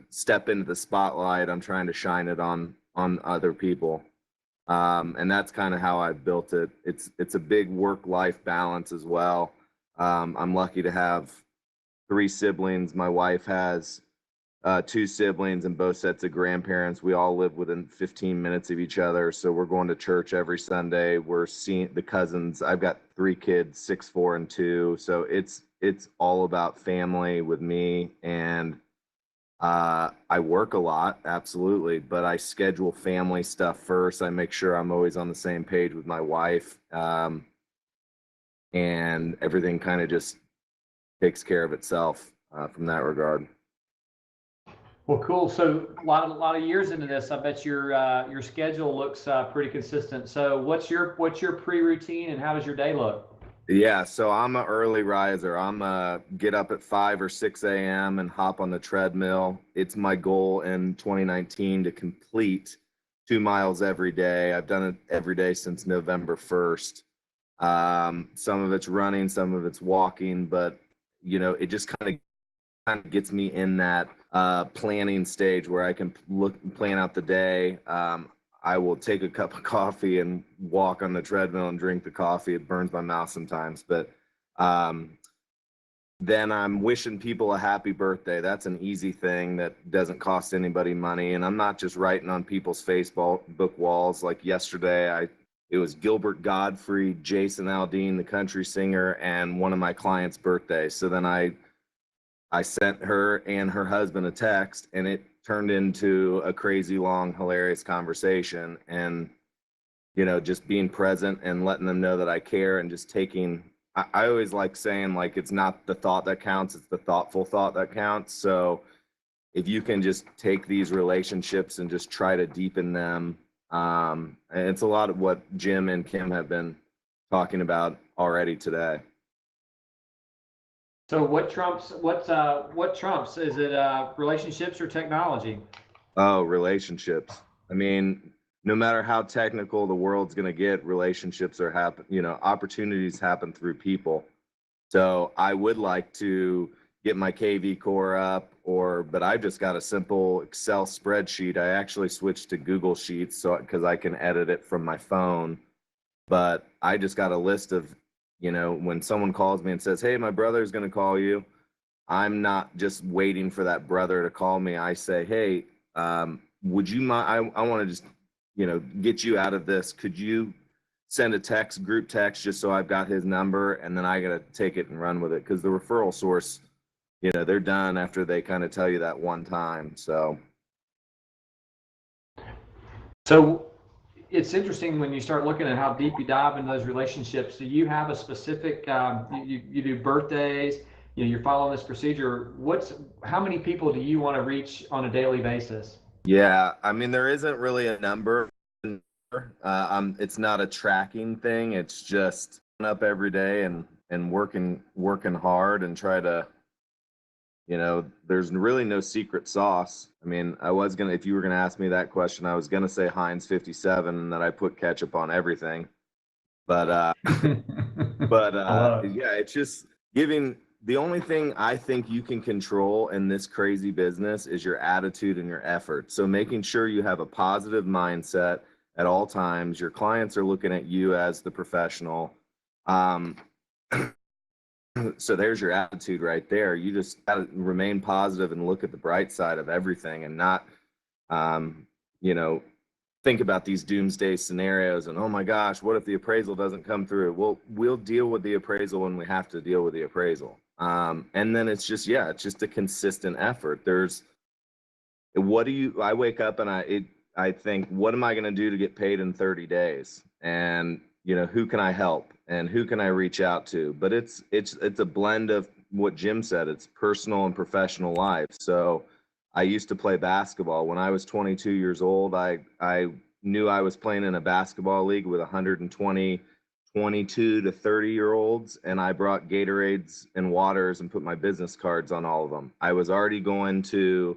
C: step into the spotlight. I'm trying to shine it on other people. And that's kind of how I've built it. It's a big work-life balance as well. I'm lucky to have 3 siblings. My wife has 2 siblings and both sets of grandparents. We all live within 15 minutes of each other. So we're going to church every Sunday. We're seeing the cousins. I've got 3 kids, 6, 4, and 2. So it's all about family with me. And I work a lot, absolutely, but I schedule family stuff first. I make sure I'm always on the same page with my wife. And everything kind of just takes care of itself from that regard.
B: Well, cool. So a lot of years into this, I bet your schedule looks pretty consistent. So what's your pre-routine, and how does your day look?
C: Yeah, so I'm an early riser. Get up at 5 or 6 a.m. and hop on the treadmill. It's my goal in 2019 to complete 2 miles every day. I've done it every day since November 1st. Some of it's running, some of it's walking, but it just kind of gets me in that planning stage where I can plan out the day. I will take a cup of coffee and walk on the treadmill and drink the coffee. It burns my mouth sometimes, but then I'm wishing people a happy birthday. That's an easy thing that doesn't cost anybody money. And I'm not just writing on people's Facebook walls. Like yesterday, it was Gilbert Godfrey, Jason Aldean, the country singer, and one of my clients' birthdays. So then I sent her and her husband a text, and it turned into a crazy long, hilarious conversation. And, just being present and letting them know that I care, and just I always like saying, like, it's not the thought that counts, it's the thoughtful thought that counts. So if you can just take these relationships and just try to deepen them, and it's a lot of what Jim and Kim have been talking about already today.
B: So what trumps? Is it relationships or technology?
C: Oh, relationships. I mean, no matter how technical the world's going to get, relationships opportunities happen through people. So I would like to get my KV core up, but I've just got a simple Excel spreadsheet. I actually switched to Google Sheets because I can edit it from my phone. But I just got a list of, when someone calls me and says, "Hey, my brother's going to call you," I'm not just waiting for that brother to call me. I say, hey, would you mind? I want to just, get you out of this. Could you send a text, group text, just so I've got his number, and then I got to take it and run with it, because the referral source, they're done after they kind of tell you that one time. So
B: it's interesting when you start looking at how deep you dive in those relationships. Do you have a specific, you do birthdays, you're following this procedure. How many people do you want to reach on a daily basis?
C: yeah, I mean, there isn't really a number. It's not a tracking thing. It's just up every day and working hard and try to, there's really no secret sauce. I mean, if you were gonna ask me that question, I was gonna say Heinz 57 and that I put ketchup on everything. But yeah, it's just the only thing I think you can control in this crazy business is your attitude and your effort. So making sure you have a positive mindset at all times. Your clients are looking at you as the professional. So there's your attitude right there. You just gotta remain positive and look at the bright side of everything, and not, you know, think about these doomsday scenarios and, oh my gosh, what if the appraisal doesn't come through? Well, we'll deal with the appraisal when we have to deal with the appraisal. And then it's just a consistent effort. I wake up and I think, what am I going to do to get paid in 30 days? And, who can I help and who can I reach out to? But it's a blend of what Jim said. It's personal and professional life. So I used to play basketball. When I was 22 years old, I knew I was playing in a basketball league with 120 22 to 30-year-olds, and I brought Gatorades and waters and put my business cards on all of them. I was already going to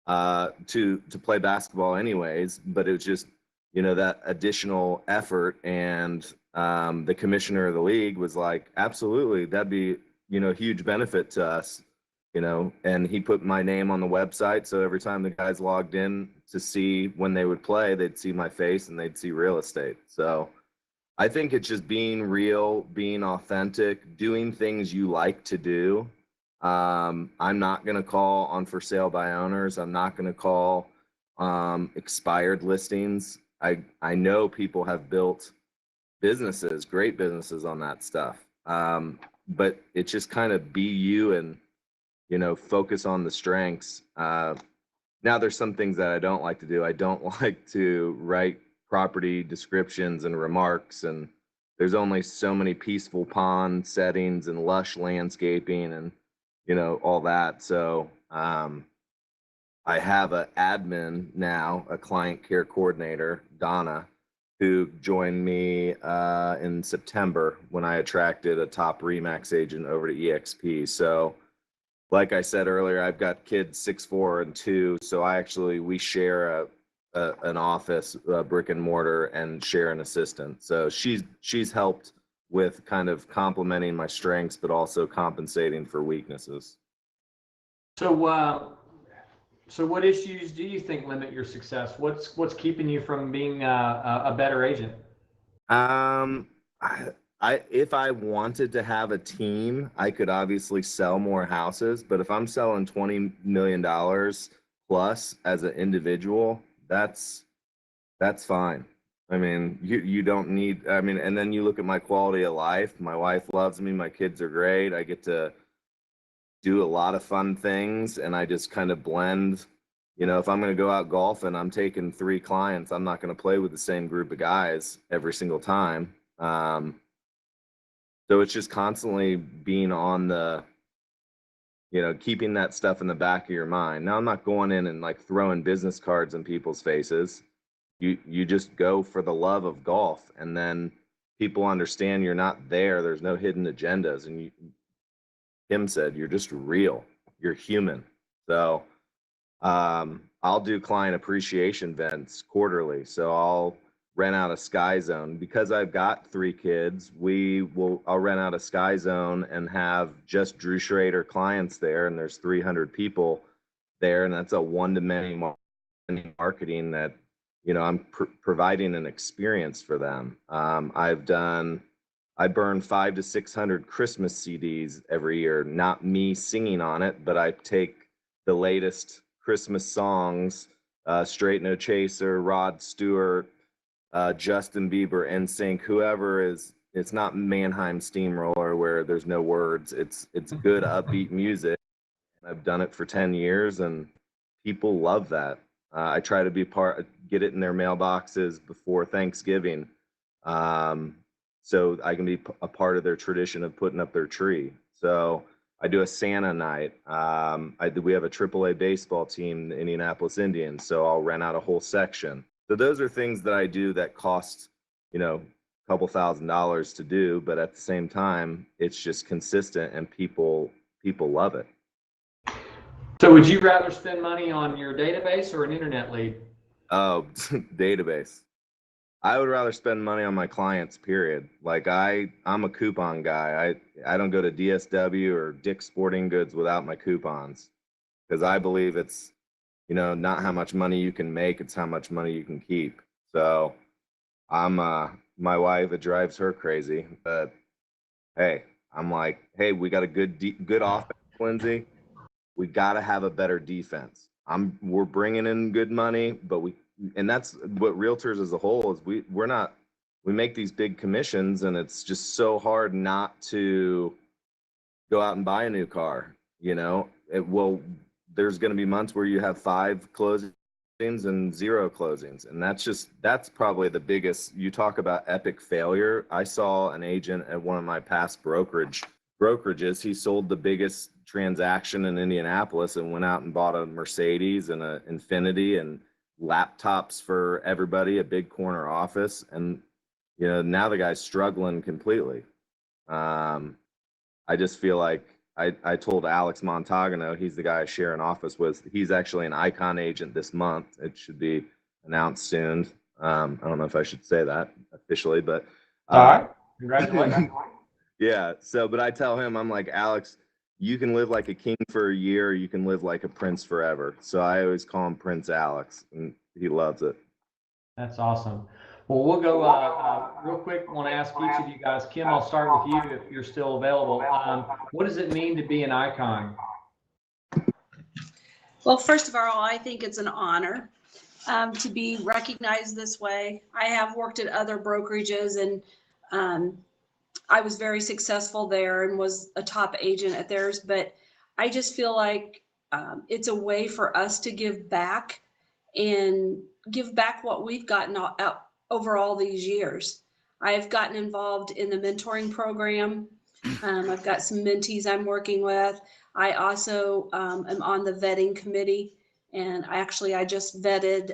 C: play basketball anyways, but it was just, that additional effort. And the commissioner of the league was like, absolutely, that'd be, huge benefit to us, and he put my name on the website. So every time the guys logged in to see when they would play, they'd see my face and they'd see real estate. So I think it's just being real, being authentic, doing things you like to do. I'm not going to call on for sale by owners. I'm not going to call expired listings. I know people have built businesses, great businesses on that stuff. But it's just kind of be you and, focus on the strengths. Now there's some things that I don't like to do. I don't like to write property descriptions and remarks, and there's only so many peaceful pond settings and lush landscaping and all that. So I have an admin now, a client care coordinator, Donna, who joined me in September when I attracted a top Remax agent over to EXP. So like I said earlier, I've got kids 6'4" and 2, so we share an office, brick and mortar, and share an assistant. So she's helped with kind of complementing my strengths, but also compensating for weaknesses.
B: So, so what issues do you think limit your success? What's keeping you from being a better agent?
C: If I wanted to have a team, I could obviously sell more houses, but if I'm selling $20 million plus as an individual, that's fine. I mean, you don't need, and then you look at my quality of life. My wife loves me. My kids are great. I get to do a lot of fun things, and I just kind of blend. If I'm going to go out golfing, I'm taking 3 clients. I'm not going to play with the same group of guys every single time. So it's just constantly being on the, keeping that stuff in the back of your mind. Now, I'm not going in and like throwing business cards in people's faces. You just go for the love of golf, and then people understand you're not there. There's no hidden agendas. And Kim said, you're just real. You're human. So I'll do client appreciation events quarterly. So I'll rent out a Sky Zone because I've got 3 kids. I'll rent out a Sky Zone and have just Drew Schrader clients there, and there's 300 people there, and that's a one-to-many marketing that I'm providing an experience for them. I've done I burn 500 to 600 Christmas CDs every year. Not me singing on it, but I take the latest Christmas songs, Straight No Chaser, Rod Stewart, Justin Bieber, NSYNC, whoever is. It's not Mannheim Steamroller where there's no words. It's good upbeat music. I've done it for 10 years and people love that. I try to get it in their mailboxes before Thanksgiving, so I can be a part of their tradition of putting up their tree. So I do a Santa night. We have a AAA baseball team, the Indianapolis Indians, so I'll rent out a whole section. So those are things that I do that cost, a couple $1,000s to do, but at the same time, it's just consistent and people love it.
B: So would you rather spend money on your database or an internet lead?
C: Oh, database. I would rather spend money on my clients, period. Like I'm a coupon guy. I don't go to DSW or Dick's Sporting Goods without my coupons, because I believe it's, not how much money you can make, it's how much money you can keep. So my wife, it drives her crazy, but hey, I'm like, hey, we got a good offense, Lindsay. We got to have a better defense. We're bringing in good money, but and that's what realtors as a whole is. We make these big commissions, and it's just so hard not to go out and buy a new car. There's going to be months where you have 5 closings and 0 closings, and that's probably the biggest. You talk about epic failure. I saw an agent at one of my past brokerages. He sold the biggest transaction in Indianapolis and went out and bought a Mercedes and an Infiniti and laptops for everybody, a big corner office, and now the guy's struggling completely. I just feel like I told Alex Montagano, he's the guy I share an office with. He's actually an ICON agent this month. It should be announced soon. I don't know if I should say that officially, but
B: all right, congratulations.
C: Yeah. So, but I tell him, I'm like, Alex, you can live like a king for a year, or you can live like a prince forever. So I always call him Prince Alex, and he loves it.
B: That's awesome. Well, we'll go real quick. I want to ask each of you guys. Kim, I'll start with you if you're still available. What does it mean to be an icon?
D: Well, first of all, I think it's an honor to be recognized this way. I have worked at other brokerages, and I was very successful there and was a top agent at theirs, but I just feel like it's a way for us to give back and give back what we've gotten over all these years. I've gotten involved in the mentoring program. I've got some mentees I'm working with. I also am on the vetting committee, and I just vetted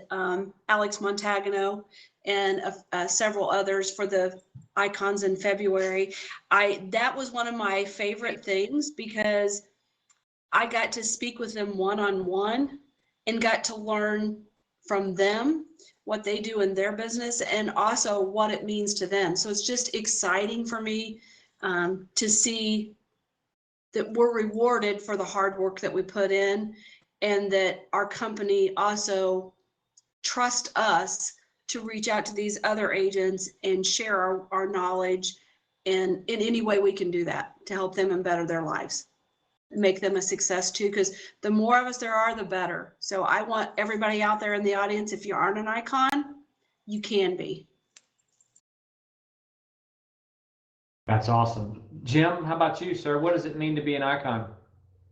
D: Alex Montagano and several others for the icons in February. That was one of my favorite things, because I got to speak with them one-on-one and got to learn from them what they do in their business and also what it means to them. So it's just exciting for me to see that we're rewarded for the hard work that we put in, and that our company also trusts us to reach out to these other agents and share our knowledge, and in any way we can do that to help them and better their lives and make them a success too, because the more of us there are, the better. So I want everybody out there in the audience, if you aren't an icon, you can be.
B: That's awesome. Jim, how about you, sir? What does it mean to be an icon?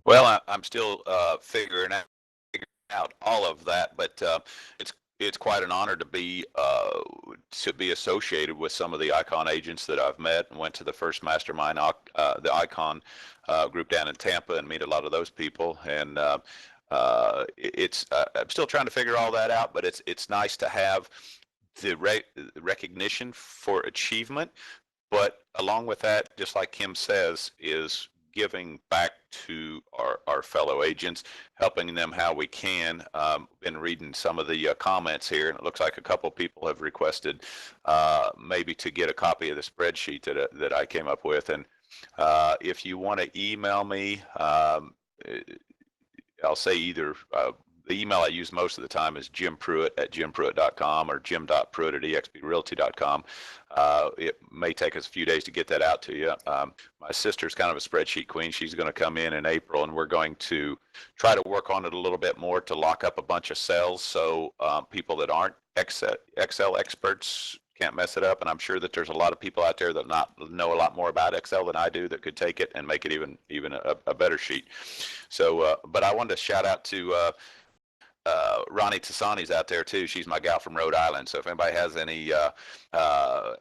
A: Well, I'm still figuring out all of that, but it's quite an honor to be associated with some of the icon agents that I've met, and went to the first mastermind, the icon group down in Tampa, and meet a lot of those people. And I'm still trying to figure all that out, but it's nice to have the recognition for achievement. But along with that, just like Kim says, is giving back to our fellow agents, helping them how we can. Been reading some of the comments here, and it looks like a couple people have requested maybe to get a copy of the spreadsheet that I came up with. And if you want to email me, I'll say either the email I use most of the time is jimpruitt@jimpruitt.com or jim.pruitt@exprealty.com. It may take us a few days to get that out to you. My sister's kind of a spreadsheet queen. She's going to come in April, and we're going to try to work on it a little bit more to lock up a bunch of cells so people that aren't Excel experts can't mess it up. And I'm sure that there's a lot of people out there that know a lot more about Excel than I do that could take it and make it even a better sheet. So, but I wanted to shout out to Ronnie Tassani's out there too. She's my gal from Rhode Island. So if anybody has any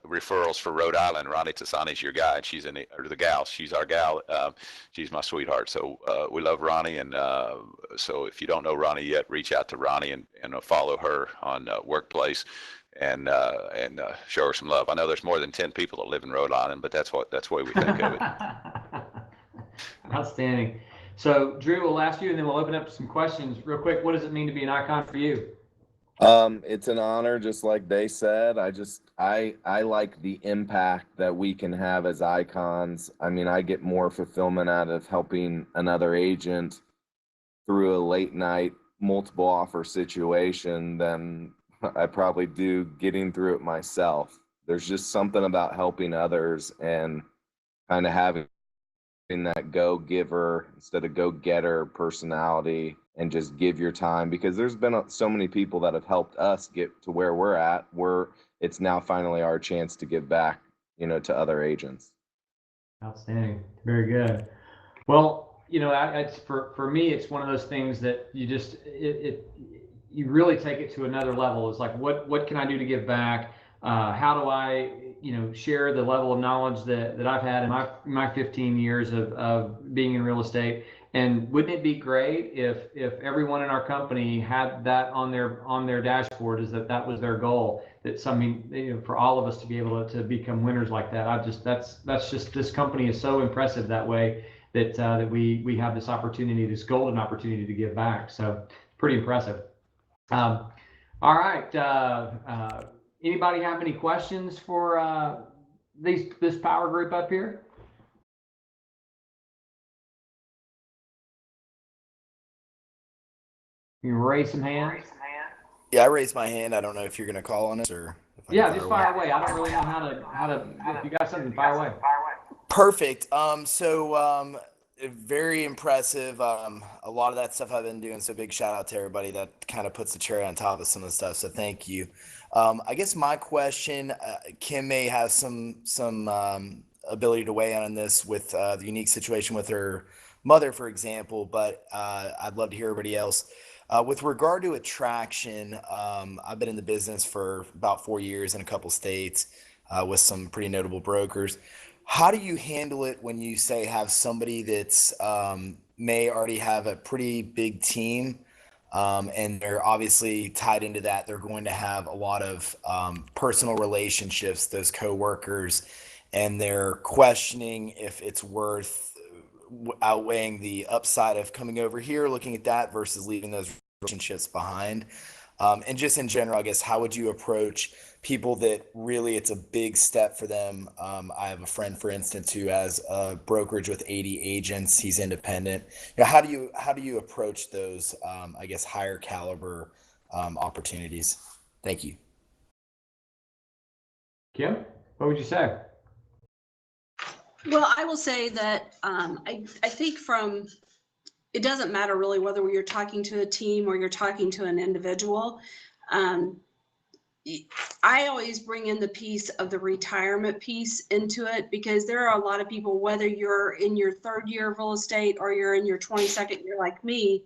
A: referrals for Rhode Island, Ronnie Tassani's your guy, and she's or the gal. She's our gal. She's my sweetheart. So we love Ronnie, and so if you don't know Ronnie yet, reach out to Ronnie and follow her on Workplace, and show her some love. I know there's more than 10 people that live in Rhode Island, but that's the way we think of it.
B: Outstanding. So Drew, we'll ask you, and then we'll open up some questions real quick. What does it mean to be an icon for you?
C: It's an honor, just like they said. I like the impact that we can have as icons. I mean, I get more fulfillment out of helping another agent through a late night multiple offer situation than I probably do getting through it myself. There's just something about helping others and kind of having that go-giver instead of go-getter personality, and just give your time, because there's been so many people that have helped us get to where we're at, where it's now finally our chance to give back, to other agents.
B: Outstanding. Very good. Well, it's for me, it's one of those things that you just you really take it to another level. It's like, what can I do to give back? How do I share the level of knowledge that I've had in my 15 years of being in real estate? And wouldn't it be great if everyone in our company had that on their dashboard, is that was their goal, that for all of us to be able to become winners like that. That's just, this company is so impressive that way, that we have this opportunity, this golden opportunity to give back. So pretty impressive. All right. Anybody have any questions for this power group up here? You raise some hands.
F: Yeah, I raised my hand. I don't know if you're going to call on us or.
B: Yeah, just fire away. I don't really know how to. If you got something, fire away.
F: Perfect. Very impressive. A lot of that stuff I've been doing. So big shout out to everybody that kind of puts the cherry on top of some of the stuff. So thank you. I guess my question, Kim may have some ability to weigh in on this with the unique situation with her mother, for example, but I'd love to hear everybody else. With regard to attraction, I've been in the business for about 4 years in a couple states with some pretty notable brokers. How do you handle it when you say have somebody that's may already have a pretty big team, and they're obviously tied into that? They're going to have a lot of personal relationships, those coworkers, and they're questioning if it's worth outweighing the upside of coming over here, looking at that versus leaving those relationships behind. And just in general, I guess, how would you approach people that really it's a big step for them? I have a friend, for instance, who has a brokerage with 80 agents. He's independent. How do you approach those, I guess, higher caliber opportunities? Thank you.
B: Kim, what would you say?
D: Well, I will say that I think it doesn't matter really whether you're talking to a team or you're talking to an individual. I always bring in the piece of the retirement piece into it, because there are a lot of people, whether you're in your 3rd year of real estate or you're in your 22nd year like me,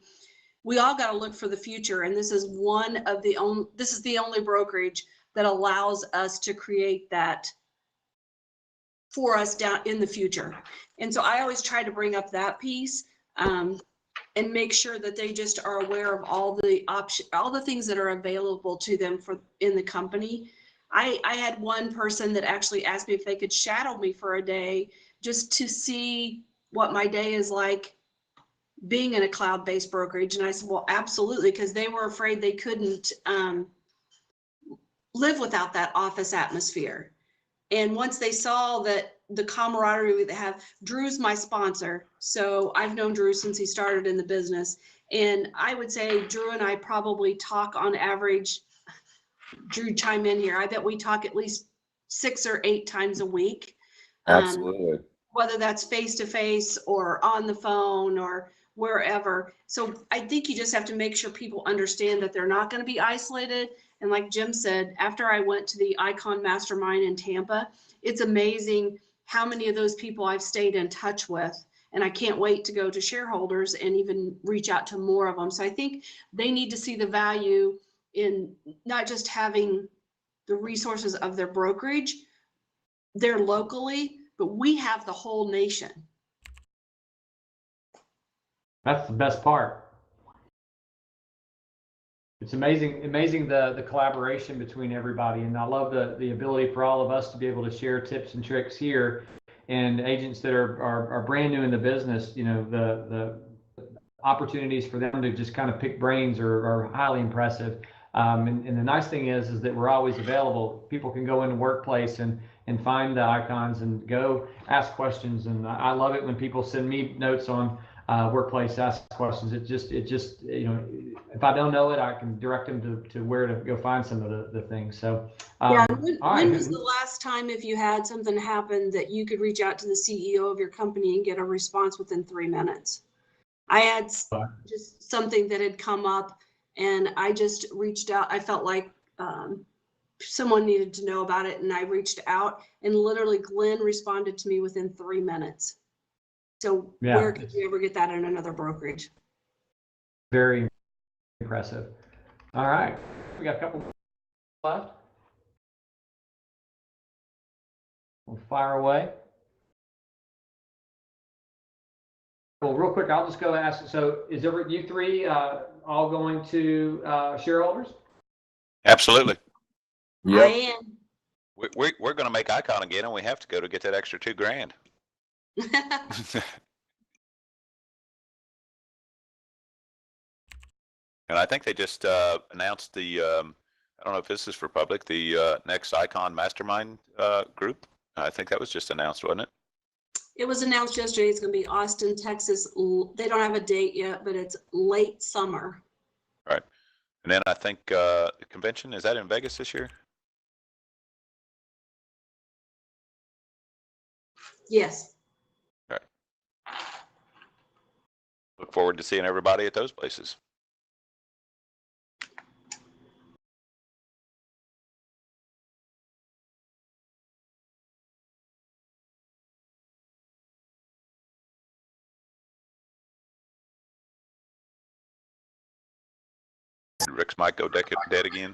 D: we all got to look for the future. And this is the only brokerage that allows us to create that for us down in the future. And so I always try to bring up that piece and make sure that they just are aware of all the things that are available to them in the company. I had one person that actually asked me if they could shadow me for a day just to see what my day is like being in a cloud-based brokerage. And I said, well, absolutely, because they were afraid they couldn't live without that office atmosphere. And once they saw that the camaraderie we have. Drew's my sponsor, so I've known Drew since he started in the business. And I would say Drew and I probably talk on average, Drew chime in here, I bet we talk at least 6 or 8 times a week.
C: Absolutely.
D: Whether that's face-to-face or on the phone or wherever. So I think you just have to make sure people understand that they're not going to be isolated. And like Jim said, after I went to the Icon Mastermind in Tampa, it's amazing how many of those people I've stayed in touch with. And I can't wait to go to shareholders and even reach out to more of them. So I think they need to see the value in not just having the resources of their brokerage there locally, but we have the whole nation.
B: That's the best part. It's amazing the collaboration between everybody, and I love the ability for all of us to be able to share tips and tricks here. And agents that are brand new in the business, you know, the opportunities for them to just kind of pick brains are highly impressive. And the nice thing is that we're always available. People can go in the workplace and find the icons and go ask questions. And I love it when people send me notes on workplace ask questions. It just, you know, if I don't know it, I can direct them to where to go find some of the things. So,
D: yeah. When was the last time, if you had something happen, that you could reach out to the CEO of your company and get a response within 3 minutes? I had just something that had come up and I just reached out. I felt like someone needed to know about it, and I reached out, and literally Glenn responded to me within 3 minutes. So yeah, where could you ever get that in another brokerage?
B: Very impressive. All right, we got a couple left. We'll fire away. Well, real quick, I'll just go ask. So, is you three all going to shareholders?
A: Absolutely.
C: Yep.
D: I am.
A: We're going to make Icon again, and we have to go to get that extra $2,000. And I think they just announced the, I don't know if this is for public, the next Icon Mastermind group. I think that was just announced, wasn't it?
D: It was announced yesterday. It's going to be Austin, Texas. They don't have a date yet, but it's late summer.
A: Right. And then I think the convention, is that in Vegas this year?
D: Yes.
A: Right. Look forward to seeing everybody at those places. Did Rick's mic go dead again?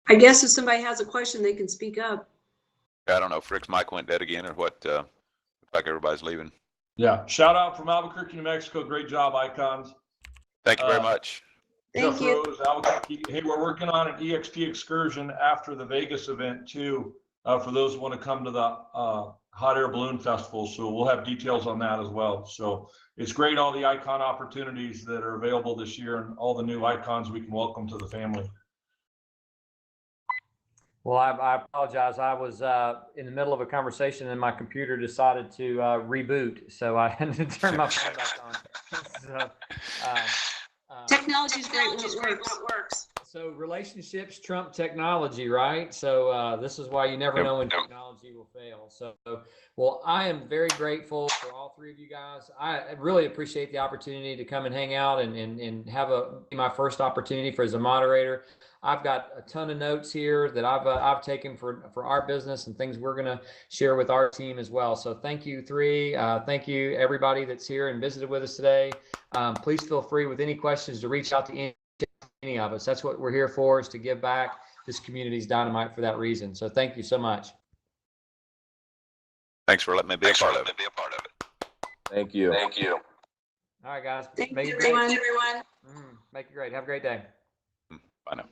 D: I guess if somebody has a question, they can speak up.
A: I don't know if Rick's mic went dead again or what. Looks like everybody's leaving.
G: Yeah. Shout out from Albuquerque, New Mexico. Great job, Icons.
A: Thank you very much.
D: Thank
G: Jeff
D: you.
G: Rose, Albuquerque. Hey, we're working on an EXP excursion after the Vegas event too, for those who want to come to the Hot Air Balloon Festival. So we'll have details on that as well. So it's great, all the Icon opportunities that are available this year and all the new Icons we can welcome to the family.
B: Well, I apologize. I was in the middle of a conversation and my computer decided to reboot, so I had to turn my phone back on. So,
D: Technology is great when it works.
B: So relationships trump technology, right? So this is why you never know when technology will fail. So, well, I am very grateful for all three of you guys. I really appreciate the opportunity to come and hang out and have my first opportunity as a moderator. I've got a ton of notes here that I've taken for our business and things we're going to share with our team as well. So thank you three. Thank you everybody that's here and visited with us today. Please feel free with any questions to reach out to any of us. That's what we're here for, is to give back. This community's dynamite for that reason. So thank you so much.
A: Thanks for letting me be a part of it.
C: Thank you.
B: All right, guys.
D: Thank
B: Make
D: you,
B: it great.
D: everyone.
B: Make it great. Have a great day.
A: Bye now.